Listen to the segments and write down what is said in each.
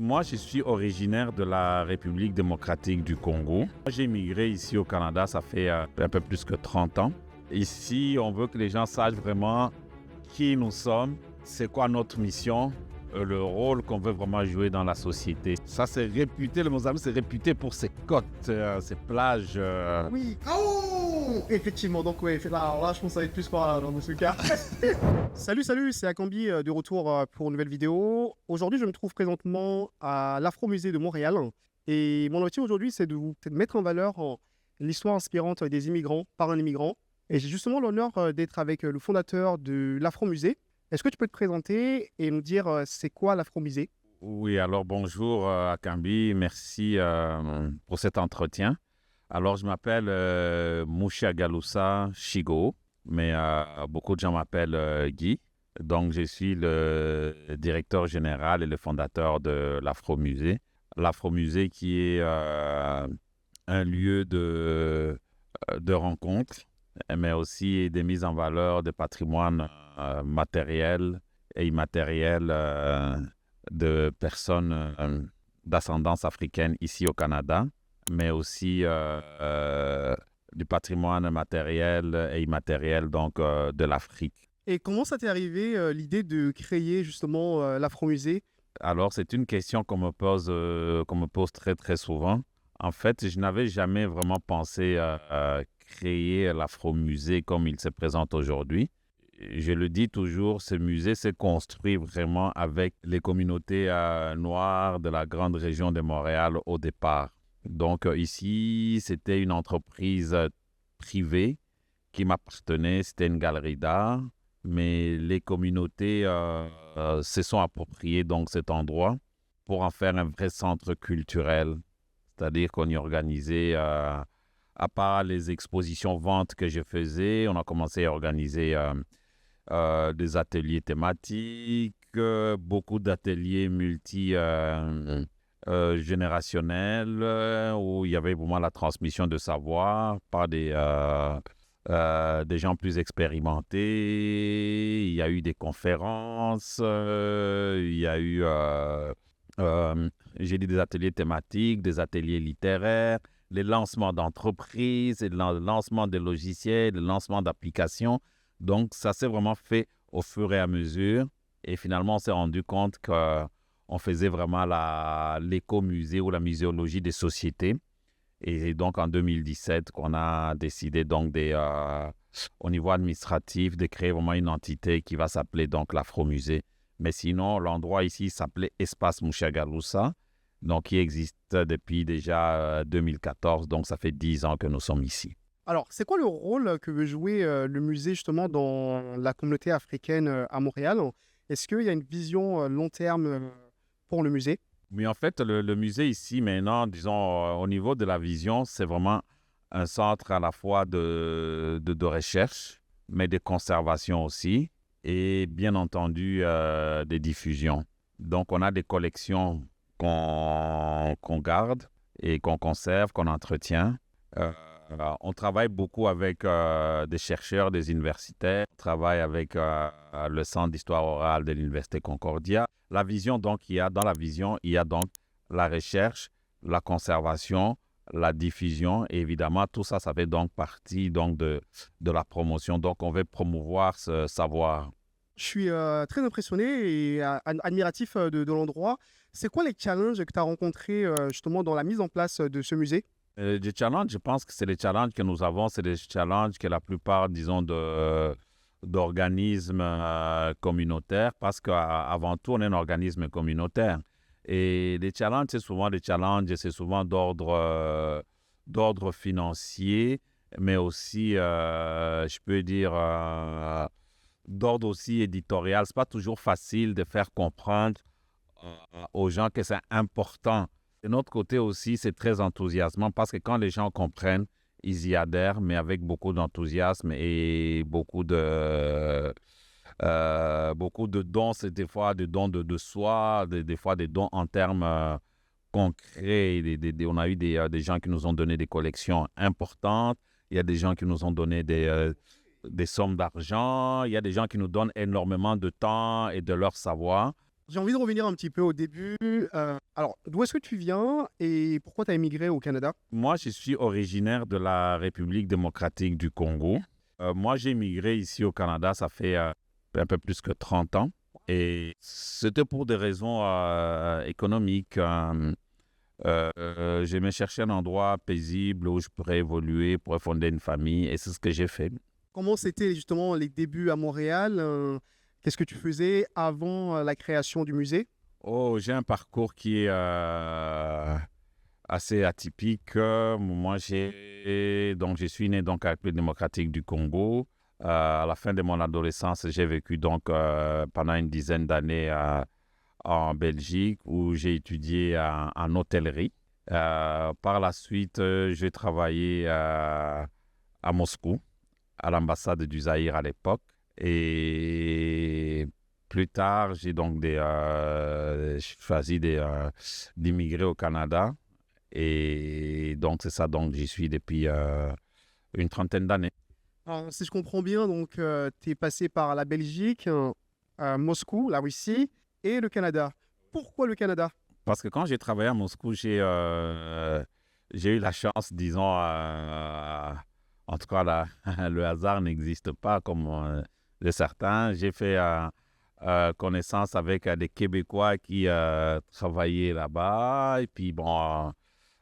Moi, je suis originaire de la République démocratique du Congo. J'ai immigré ici au Canada, ça fait un peu plus que 30 ans. Ici, on veut que les gens sachent vraiment qui nous sommes, c'est quoi notre mission, le rôle qu'on veut vraiment jouer dans la société. Ça, c'est réputé, le Mozambique, c'est réputé pour ses côtes, ses plages. Oui. Oh, effectivement, donc ouais, là, je pense que ça va être plus par là, dans ce cas. Salut, c'est Akambi de retour pour une nouvelle vidéo. Aujourd'hui, je me trouve présentement à l'Afro-Musée de Montréal. Et mon objectif aujourd'hui, c'est de mettre en valeur l'histoire inspirante des immigrants par un immigrant. Et j'ai justement l'honneur d'être avec le fondateur de l'Afro-Musée. Est-ce que tu peux te présenter et nous dire c'est quoi l'Afro-Musée? Oui, alors bonjour Akambi, merci pour cet entretien. Alors, je m'appelle Moucha Galoussa Chigo, mais beaucoup de gens m'appellent Guy. Donc, je suis le directeur général et le fondateur de l'Afro-Musée. L'Afro-Musée qui est un lieu de rencontre, mais aussi des mises en valeur de patrimoine matériel et immatériel de personnes d'ascendance africaine ici au Canada, mais aussi du patrimoine matériel et immatériel donc de l'Afrique. Et comment ça t'est arrivé l'idée de créer justement l'Afro-Musée? Alors, c'est une question qu'on me pose très, très souvent. En fait, je n'avais jamais vraiment pensé à créer l'Afro-Musée comme il se présente aujourd'hui. Je le dis toujours, ce musée s'est construit vraiment avec les communautés noires de la grande région de Montréal au départ. Donc ici, c'était une entreprise privée qui m'appartenait, c'était une galerie d'art, mais les communautés se sont appropriées donc cet endroit pour en faire un vrai centre culturel. C'est-à-dire qu'on y organisait, à part les expositions-ventes que je faisais, on a commencé à organiser des ateliers thématiques, beaucoup d'ateliers multi-générationnels où il y avait vraiment la transmission de savoir par des gens plus expérimentés. Il y a eu des conférences, il y a eu... j'ai dit des ateliers thématiques, des ateliers littéraires, les lancements d'entreprises, le lancement de logiciels, le lancement d'applications. Donc, ça s'est vraiment fait au fur et à mesure. Et finalement, on s'est rendu compte qu'on faisait vraiment l'écomusée ou la muséologie des sociétés. Et donc, en 2017, qu'on a décidé donc au niveau administratif de créer vraiment une entité qui va s'appeler donc l'Afro-Musée. Mais sinon, l'endroit ici s'appelait Espace Moucha Galoussa, donc qui existe depuis déjà 2014, donc ça fait 10 ans que nous sommes ici. Alors, c'est quoi le rôle que veut jouer le musée justement dans la communauté africaine à Montréal? Est-ce qu'il y a une vision long terme pour le musée? Mais en fait, le musée ici maintenant, disons, au niveau de la vision, c'est vraiment un centre à la fois de recherche, mais de conservation aussi, et bien entendu des diffusions. Donc, on a des collections qu'on garde et qu'on conserve, qu'on entretient. On travaille beaucoup avec des chercheurs, des universitaires. On travaille avec le Centre d'histoire orale de l'Université Concordia. La vision, donc, dans la vision, il y a donc la recherche, la conservation, la diffusion. Et évidemment, tout ça, ça fait donc partie donc, de la promotion. Donc, on veut promouvoir ce savoir. Je suis très impressionné et admiratif de l'endroit. C'est quoi les challenges que tu as rencontrés justement dans la mise en place de ce musée? Les challenges, je pense que c'est les challenges que nous avons, c'est des challenges que la plupart, disons, d'organismes communautaires, parce qu'avant tout, on est un organisme communautaire. Et les challenges, c'est souvent d'ordre financier, mais aussi, je peux dire, d'ordre aussi éditorial. Ce n'est pas toujours facile de faire comprendre aux gens que c'est important. De notre côté aussi, c'est très enthousiasmant parce que quand les gens comprennent, ils y adhèrent, mais avec beaucoup d'enthousiasme et beaucoup de dons. C'est des fois des dons de soi, des fois des dons en termes concrets. On a eu des gens qui nous ont donné des collections importantes. Il y a des gens qui nous ont donné des sommes d'argent. Il y a des gens qui nous donnent énormément de temps et de leur savoir. J'ai envie de revenir un petit peu au début. Alors, est-ce que tu viens et pourquoi tu as émigré au Canada? Moi, je suis originaire de la République démocratique du Congo. Moi, j'ai immigré ici au Canada, ça fait un peu plus que 30 ans. Et c'était pour des raisons économiques. J'aimais chercher un endroit paisible où je pourrais évoluer, pour fonder une famille. Et c'est ce que j'ai fait. Comment c'était justement les débuts à Montréal? Qu'est-ce que tu faisais avant la création du musée? Oh, j'ai un parcours qui est assez atypique. Moi, je suis né donc à la République démocratique du Congo. À la fin de mon adolescence, j'ai vécu donc pendant une dizaine d'années en Belgique où j'ai étudié en hôtellerie. Par la suite, j'ai travaillé à Moscou, à l'ambassade du Zaïre à l'époque. Et plus tard, j'ai donc choisi d'immigrer au Canada. Et donc, c'est ça, donc j'y suis depuis une trentaine d'années. Alors, si je comprends bien, donc tu es passé par la Belgique, Moscou, la Russie et le Canada. Pourquoi le Canada? Parce que quand j'ai travaillé à Moscou, j'ai eu la chance, disons, en tout cas, le hasard n'existe pas comme de certains. J'ai fait connaissance avec des Québécois qui travaillaient là-bas. Et puis, bon,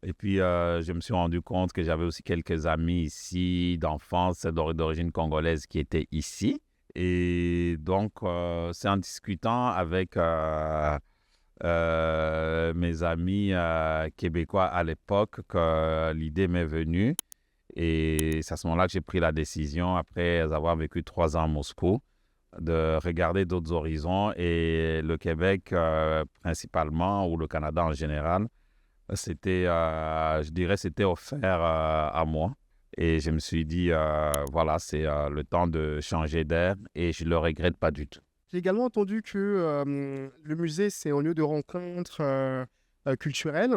je me suis rendu compte que j'avais aussi quelques amis ici d'enfance d'origine congolaise qui étaient ici. Et donc, c'est en discutant avec mes amis québécois à l'époque que l'idée m'est venue. Et c'est à ce moment-là que j'ai pris la décision, après avoir vécu 3 ans à Moscou, de regarder d'autres horizons. Et le Québec principalement, ou le Canada en général, c'était, je dirais, c'était offert à moi. Et je me suis dit, voilà, c'est le temps de changer d'air et je ne le regrette pas du tout. J'ai également entendu que le musée, c'est un lieu de rencontre culturelle.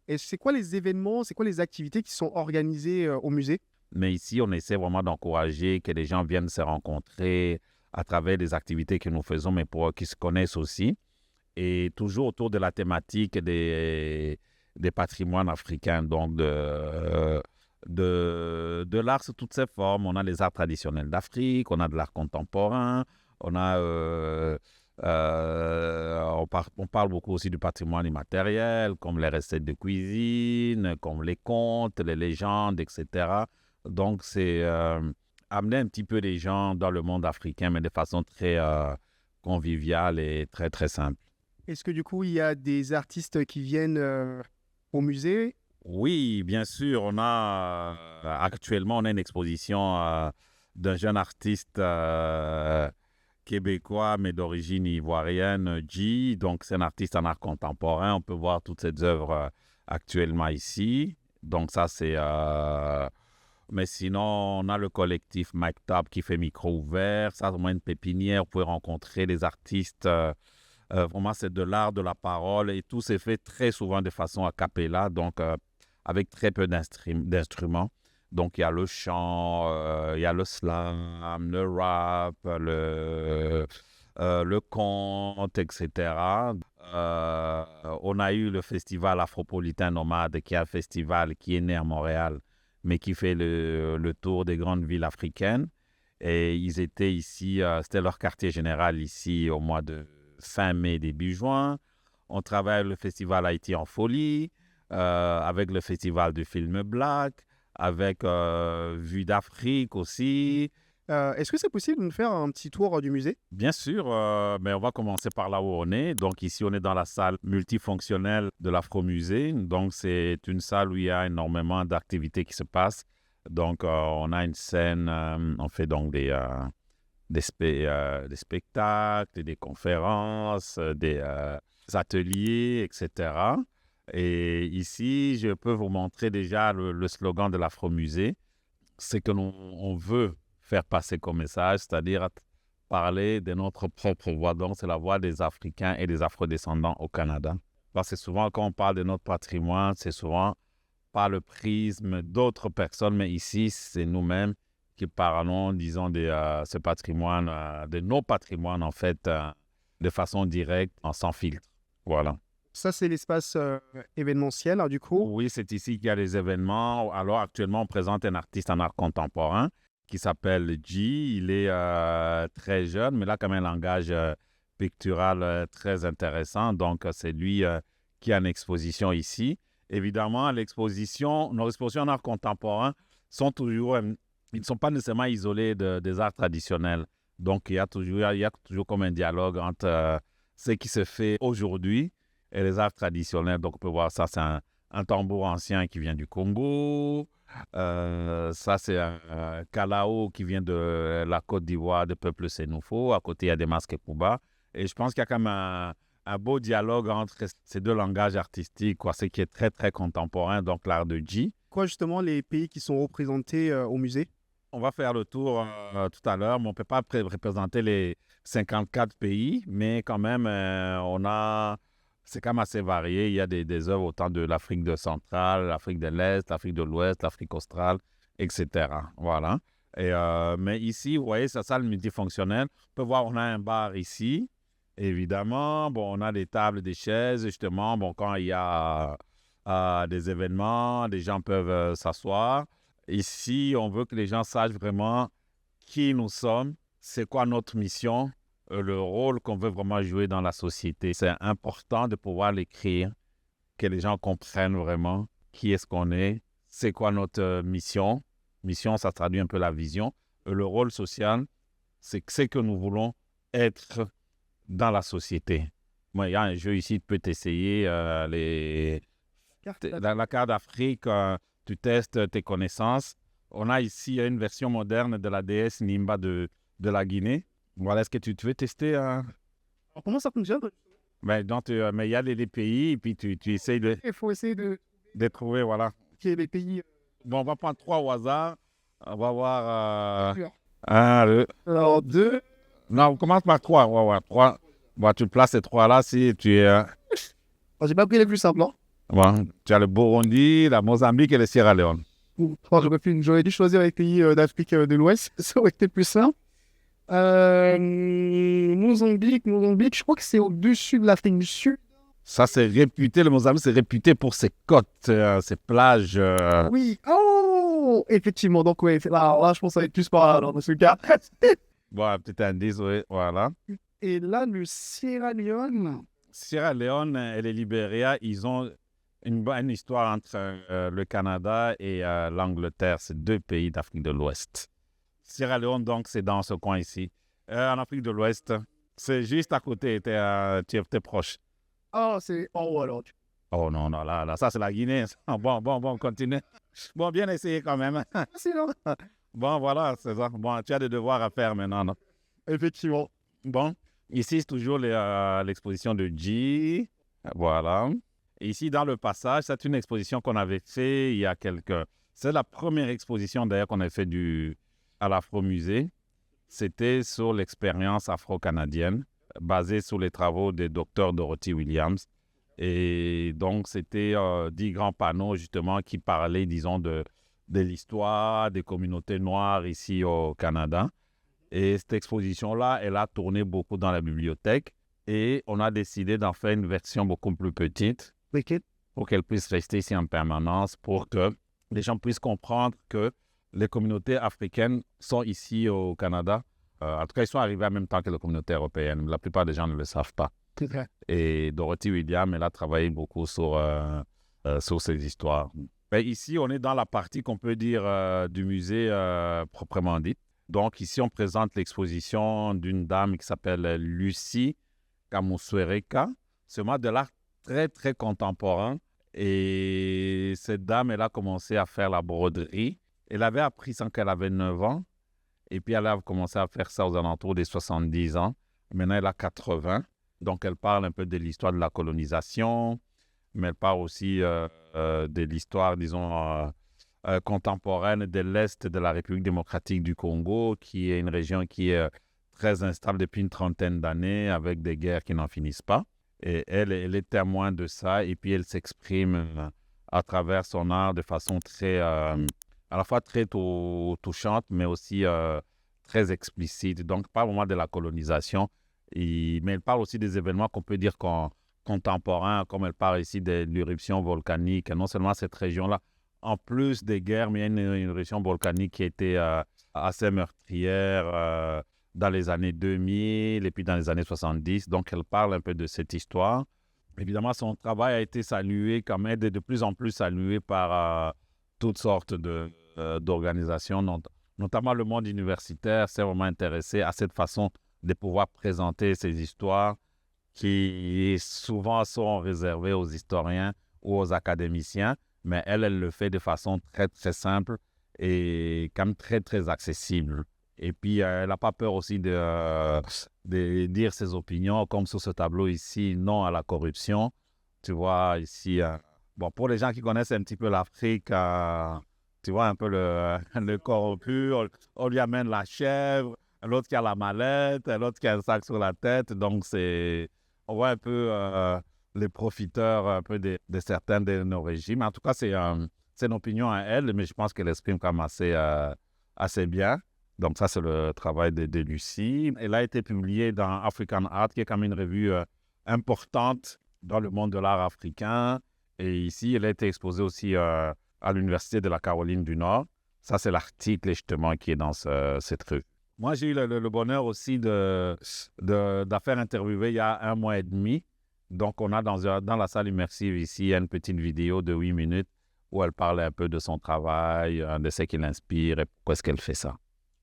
Et c'est quoi les événements, c'est quoi les activités qui sont organisées au musée? Mais ici, on essaie vraiment d'encourager que les gens viennent se rencontrer à travers des activités que nous faisons, mais pour qu'ils se connaissent aussi. Et toujours autour de la thématique des patrimoines africains, donc de l'art sous toutes ses formes. On a les arts traditionnels d'Afrique, on a de l'art contemporain, on a... on parle beaucoup aussi du patrimoine immatériel, comme les recettes de cuisine, comme les contes, les légendes, etc. Donc, c'est amener un petit peu les gens dans le monde africain, mais de façon très conviviale et très, très simple. Est-ce que du coup, il y a des artistes qui viennent au musée? Oui, bien sûr. Actuellement, on a une exposition d'un jeune artiste québécois, mais d'origine ivoirienne, G. Donc, c'est un artiste en art contemporain. On peut voir toutes ses œuvres actuellement ici. Donc, ça, c'est... Mais sinon, on a le collectif Mike Top qui fait micro ouvert. Ça, c'est vraiment une pépinière. Vous pouvez rencontrer des artistes. Vraiment, c'est de l'art, de la parole. Et tout s'est fait très souvent de façon a cappella, donc avec très peu d'instruments. Donc, il y a le chant, il y a le slam, le rap, le conte, etc. On a eu le festival Afropolitain Nomade, qui est un festival qui est né à Montréal, mais qui fait le tour des grandes villes africaines. Et ils étaient ici, c'était leur quartier général ici au mois de fin mai, début juin. On travaille avec le festival Haïti en folie, avec le festival du film Black, avec Vue d'Afrique aussi. Est-ce que c'est possible de nous faire un petit tour du musée? Bien sûr, mais on va commencer par là où on est. Donc ici, on est dans la salle multifonctionnelle de l'Afro-Musée. Donc c'est une salle où il y a énormément d'activités qui se passent. Donc on a une scène, on fait donc des spectacles, des conférences, des ateliers, etc. Et ici, je peux vous montrer déjà le slogan de l'Afro-Musée. C'est que on veut faire passer comme message, c'est-à-dire parler de notre propre voix. Donc, c'est la voix des Africains et des Afro-descendants au Canada. Parce que souvent, quand on parle de notre patrimoine, c'est souvent par le prisme d'autres personnes, mais ici, c'est nous-mêmes qui parlons, disons, de ce patrimoine, de nos patrimoines, en fait, de façon directe, sans filtre. Voilà. Ça, c'est l'espace événementiel, du coup. Oui, c'est ici qu'il y a les événements. Alors actuellement, on présente un artiste en art contemporain qui s'appelle G. Il est très jeune, mais là, quand même, un langage pictural très intéressant. Donc, c'est lui qui a une exposition ici. Évidemment, nos expositions en art contemporain sont toujours, ils ne sont pas nécessairement isolés des arts traditionnels. Donc, il y a toujours comme un dialogue entre ce qui se fait aujourd'hui et les arts traditionnels. Donc, on peut voir ça, c'est un tambour ancien qui vient du Congo. Ça, c'est un kalao qui vient de la Côte d'Ivoire, de peuple sénoufo. À côté, il y a des masques Kuba. Et je pense qu'il y a quand même un beau dialogue entre ces deux langages artistiques, quoi, ce qui est très, très contemporain, donc l'art de G. Quoi, justement, les pays qui sont représentés au musée? On va faire le tour tout à l'heure, mais on ne peut pas représenter les 54 pays, mais quand même, c'est quand même assez varié. Il y a des œuvres autant de l'Afrique centrale, l'Afrique de l'Est, l'Afrique de l'Ouest, l'Afrique australe, etc. Voilà. Mais ici, vous voyez, c'est ça le multifonctionnel. On peut voir, on a un bar ici, évidemment. Bon, on a des tables, des chaises, justement. Bon, quand il y a des événements, les gens peuvent s'asseoir. Ici, on veut que les gens sachent vraiment qui nous sommes, c'est quoi notre mission, le rôle qu'on veut vraiment jouer dans la société. C'est important de pouvoir l'écrire, que les gens comprennent vraiment qui est-ce qu'on est, c'est quoi notre mission. Mission, ça traduit un peu la vision. Le rôle social, c'est ce que nous voulons être dans la société. Moi, il y a un jeu ici, tu peux t'essayer la carte d'Afrique. Tu testes tes connaissances. On a ici une version moderne de la déesse Nimba de la Guinée. Voilà, est-ce que tu veux tester? Alors, comment ça fonctionne? Mais il y a les pays et puis tu essayes Il faut essayer de trouver, voilà. les pays. Bon, on va prendre 3 au hasard. On va voir. Sûr. 1, 2. Alors, 2. Non, on commence par 3. Ouais, 3. Bon, tu places ces 3-là si tu es. J'ai pas pris les plus simples, hein. Bon, tu as le Burundi, la Mozambique et le Sierra Leone. J'aurais dû choisir les pays d'Afrique de l'Ouest, ça aurait été plus simple. Mozambique, je crois que c'est au-dessus de l'Afrique du Sud. Ça, c'est réputé, le Mozambique, c'est réputé pour ses côtes, ses plages. Oui, oh, effectivement, donc oui, là, je pense que ça va être plus par là, dans ce cas. Bon, un petit indice, oui, voilà. Et là, le Sierra Leone. Sierra Leone et le Libéria, ils ont une histoire entre le Canada et l'Angleterre. C'est 2 pays d'Afrique de l'Ouest. Sierra Leone, donc, c'est dans ce coin ici. En Afrique de l'Ouest, c'est juste à côté. Tu es proche. Oh, c'est en haut alors. Oh non, là, ça c'est la Guinée. Bon, continue. Bon, bien essayé quand même. Sinon. Bon, voilà, c'est ça. Bon, tu as des devoirs à faire maintenant, non? Effectivement. Bon, ici, c'est toujours l'exposition de G. Voilà. Et ici, dans le passage, c'est une exposition qu'on avait fait il y a quelques... C'est la première exposition, d'ailleurs, qu'on a fait à l'Afro-Musée. C'était sur l'expérience afro-canadienne, basée sur les travaux des docteurs Dorothy Williams. Et donc, c'était 10 grands panneaux, justement, qui parlaient, disons, de l'histoire des communautés noires ici au Canada. Et cette exposition-là, elle a tourné beaucoup dans la bibliothèque. Et on a décidé d'en faire une version beaucoup plus petite pour qu'elle puisse rester ici en permanence, pour que les gens puissent comprendre que les communautés africaines sont ici au Canada. En tout cas, ils sont arrivés en même temps que les communautés européennes. La plupart des gens ne le savent pas. Okay. Et Dorothy Williams, elle a travaillé beaucoup sur ces histoires. Et ici, on est dans la partie qu'on peut dire du musée proprement dit. Donc ici, on présente l'exposition d'une dame qui s'appelle Lucie Kamuswereka. C'est moi de l'art très, très contemporain. Et cette dame, elle a commencé à faire la broderie. Elle avait appris ça quand elle avait 9 ans. Et puis, elle a commencé à faire ça aux alentours des 70 ans. Maintenant, elle a 80. Donc, elle parle un peu de l'histoire de la colonisation, mais elle parle aussi de l'histoire, disons, contemporaine de l'Est de la République démocratique du Congo, qui est une région qui est très instable depuis une trentaine d'années, avec des guerres qui n'en finissent pas. Et elle est témoin de ça, et puis elle s'exprime à travers son art de façon très, à la fois très touchante, mais aussi très explicite. Donc, pas vraiment de la colonisation, mais elle parle aussi des événements qu'on peut dire qu'on contemporain, comme elle parle ici de l'éruption volcanique. Et non seulement cette région-là, en plus des guerres, mais il y a une éruption volcanique qui a été assez meurtrière dans les années 2000 et puis dans les années 70. Donc, elle parle un peu de cette histoire. Évidemment, son travail a été salué, quand même, de plus en plus salué par toutes sortes d'organisations, notamment le monde universitaire s'est vraiment intéressé à cette façon de pouvoir présenter ces histoires qui souvent sont réservées aux historiens ou aux académiciens, mais elle le fait de façon très, très simple et quand même très, très accessible. Et puis, elle n'a pas peur aussi de dire ses opinions, comme sur ce tableau ici, non à la corruption. Tu vois, ici, bon, pour les gens qui connaissent un petit peu l'Afrique, tu vois un peu le corrompu, on lui amène la chèvre, l'autre qui a la mallette, l'autre qui a un sac sur la tête. Donc, on voit un peu les profiteurs un peu de certains de nos régimes. En tout cas, c'est une opinion à elle, mais je pense qu'elle exprime quand même assez bien. Donc, ça, c'est le travail de Lucie. Elle a été publiée dans African Art, qui est quand même une revue importante dans le monde de l'art africain. Et ici, elle a été exposée aussi à l'Université de la Caroline du Nord. Ça, c'est l'article, justement, qui est dans cette revue. Moi, j'ai eu le bonheur aussi de faire interviewer il y a 1 mois et demi. Donc, on a dans la salle immersive ici une petite vidéo de 8 minutes où elle parle un peu de son travail, de ce qui l'inspire et pourquoi est-ce qu'elle fait ça.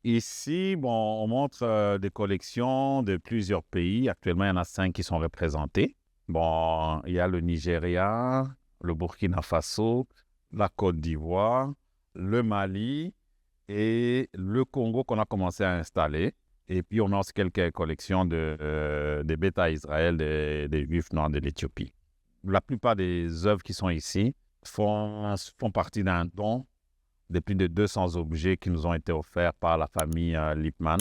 Ici, bon, on montre des collections de plusieurs pays. Actuellement, il y en a 5 qui sont représentés. Bon, il y a le Nigeria, le Burkina Faso, la Côte d'Ivoire, le Mali et le Congo qu'on a commencé à installer. Et puis, on a aussi quelques collections des Bêta Israël, des Juifs noirs de l'Éthiopie. La plupart des œuvres qui sont ici font partie d'un don de plus de 200 objets qui nous ont été offerts par la famille Lippmann.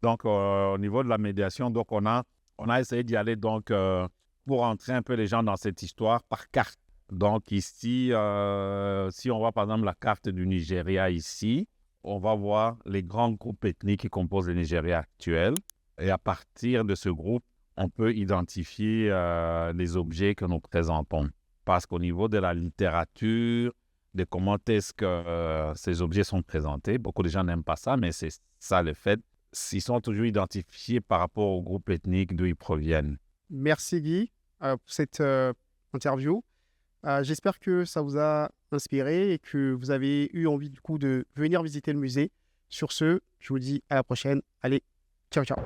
Donc, au niveau de la médiation, donc on a essayé d'y aller donc, pour entrer un peu les gens dans cette histoire par carte. Donc ici, si on voit par exemple la carte du Nigeria ici, on va voir les grands groupes ethniques qui composent le Nigeria actuel. Et à partir de ce groupe, on peut identifier les objets que nous présentons. Parce qu'au niveau de la littérature, de comment est-ce que ces objets sont présentés. Beaucoup de gens n'aiment pas ça, mais c'est ça le fait. Ils sont toujours identifiés par rapport au groupe ethnique d'où ils proviennent. Merci Guy pour cette interview. J'espère que ça vous a inspiré et que vous avez eu envie du coup de venir visiter le musée. Sur ce, je vous dis à la prochaine. Allez, ciao, ciao.